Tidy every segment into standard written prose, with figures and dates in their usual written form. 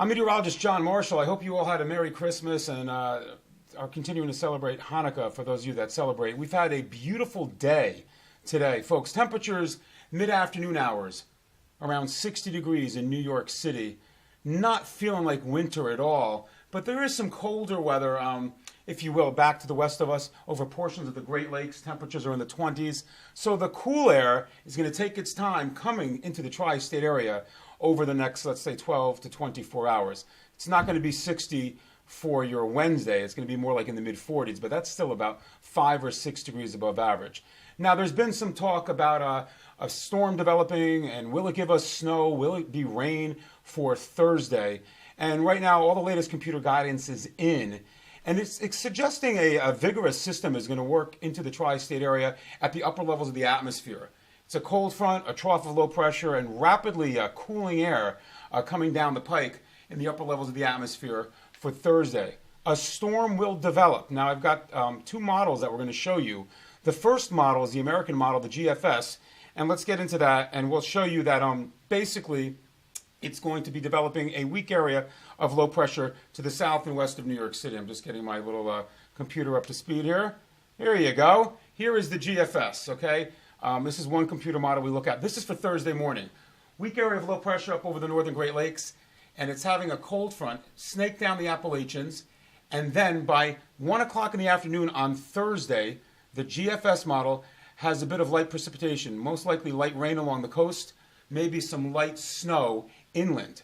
I'm meteorologist John Marshall. I hope you all had a Merry Christmas and are continuing to celebrate Hanukkah for those of you that celebrate. We've had a beautiful day today, folks. Temperatures mid-afternoon hours around 60 degrees in New York City. Not feeling like winter at all, but there is some colder weather, if you will, back to the west of us over portions of the Great Lakes. Temperatures are in the 20s. So the cool air is going to take its time coming into the tri-state area over the next, let's say, 12 to 24 hours. It's not going to be 60 for your Wednesday. It's going to be more like in the mid-40s, but that's still about 5 or 6 degrees above average. Now, there's been some talk about a storm developing, and will it give us snow? Will it be rain for Thursday? And right now, all the latest computer guidance is in, and it's suggesting a vigorous system is going to work into the tri-state area at the upper levels of the atmosphere. It's a cold front, a trough of low pressure, and rapidly cooling air coming down the pike in the upper levels of the atmosphere for Thursday. A storm will develop. Now, I've got two models that we're going to show you. The first model is the American model, the GFS, and let's get into that, and we'll show you that basically it's going to be developing a weak area of low pressure to the south and west of New York City. I'm just getting my little computer up to speed here. Here you go. Here is the GFS, okay? This is one computer model we look at. This is for Thursday morning. Weak area of low pressure up over the northern Great Lakes, and it's having a cold front snake down the Appalachians, and then by 1 o'clock in the afternoon on Thursday, the GFS model has a bit of light precipitation, most likely light rain along the coast, maybe some light snow inland.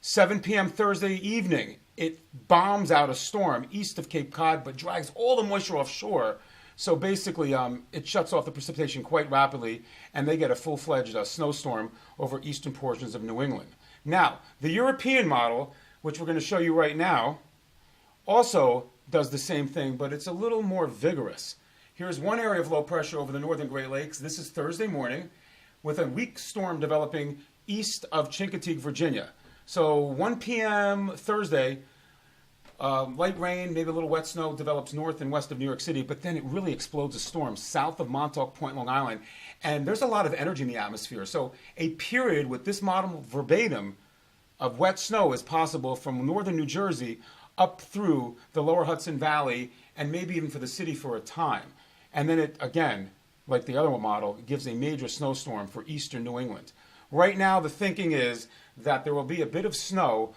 7 p.m. Thursday evening, it bombs out a storm east of Cape Cod, but drags all the moisture offshore. So basically, it shuts off the precipitation quite rapidly, and they get a full-fledged snowstorm over eastern portions of New England. Now, the European model, which we're going to show you right now, also does the same thing, but it's a little more vigorous. Here's one area of low pressure over the northern Great Lakes. This is Thursday morning, with a weak storm developing east of Chincoteague, Virginia. So 1 p.m. Thursday, light rain, maybe a little wet snow develops north and west of New York City, but then it really explodes a storm south of Montauk Point, Long Island. And there's a lot of energy in the atmosphere. So a period with this model verbatim of wet snow is possible from northern New Jersey up through the lower Hudson Valley and maybe even for the city for a time. And then it, again, like the other model, gives a major snowstorm for eastern New England. Right now, the thinking is that there will be a bit of snow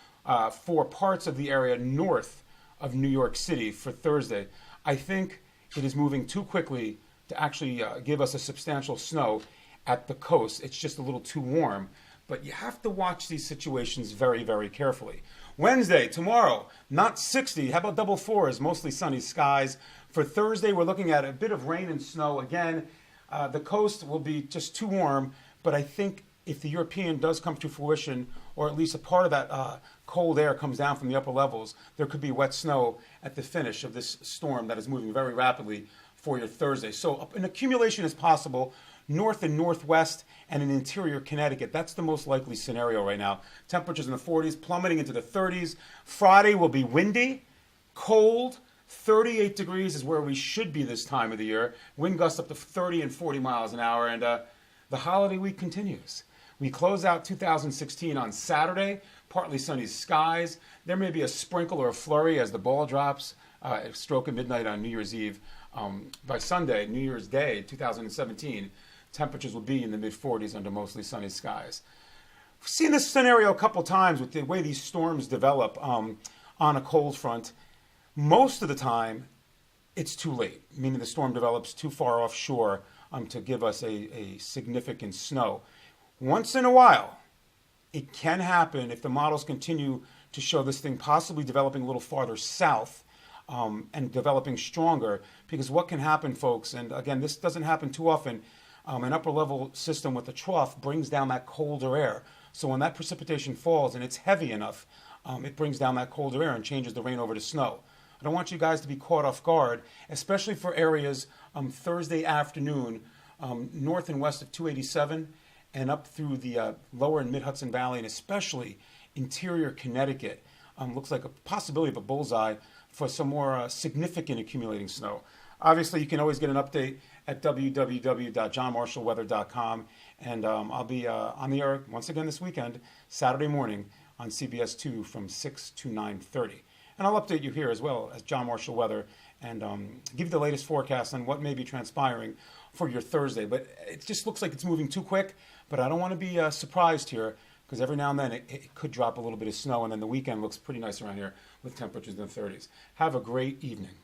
for parts of the area north of New York City for Thursday. I think it is moving too quickly to actually give us a substantial snow at the coast. It's just a little too warm. But you have to watch these situations very, very carefully. Wednesday, tomorrow, not 60. How about double fours? Mostly sunny skies. For Thursday, we're looking at a bit of rain and snow. Again, the coast will be just too warm. But I think if the European does come to fruition, or at least a part of that cold air comes down from the upper levels, there could be wet snow at the finish of this storm that is moving very rapidly for your Thursday. So an accumulation is possible north and northwest and in interior Connecticut. That's the most likely scenario right now. Temperatures in the 40s, plummeting into the 30s. Friday will be windy, cold. 38 degrees is where we should be this time of the year. Wind gusts up to 30 and 40 miles an hour, and the holiday week continues. We close out 2016 on Saturday, partly sunny skies. There may be a sprinkle or a flurry as the ball drops at stroke of midnight on New Year's Eve. By Sunday, New Year's Day, 2017, temperatures will be in the mid-40s under mostly sunny skies. We've seen this scenario a couple times with the way these storms develop on a cold front. Most of the time, it's too late, meaning the storm develops too far offshore to give us a significant snow. Once in a while, it can happen if the models continue to show this thing possibly developing a little farther south and developing stronger, because what can happen, folks, and again, this doesn't happen too often, an upper level system with a trough brings down that colder air. So when that precipitation falls and it's heavy enough, it brings down that colder air and changes the rain over to snow. I don't want you guys to be caught off guard, especially for areas Thursday afternoon, north and west of 287 and up through the lower and mid-Hudson Valley, and especially interior Connecticut. Looks like a possibility of a bullseye for some more significant accumulating snow. Obviously, you can always get an update at www.johnmarshallweather.com, and I'll be on the air once again this weekend, Saturday morning, on CBS2 from 6 to 9:30. And I'll update you here as well as John Marshall Weather and give you the latest forecast on what may be transpiring for your Thursday. But it just looks like it's moving too quick, but I don't want to be surprised here because every now and then it could drop a little bit of snow, and then the weekend looks pretty nice around here with temperatures in the 30s. Have a great evening.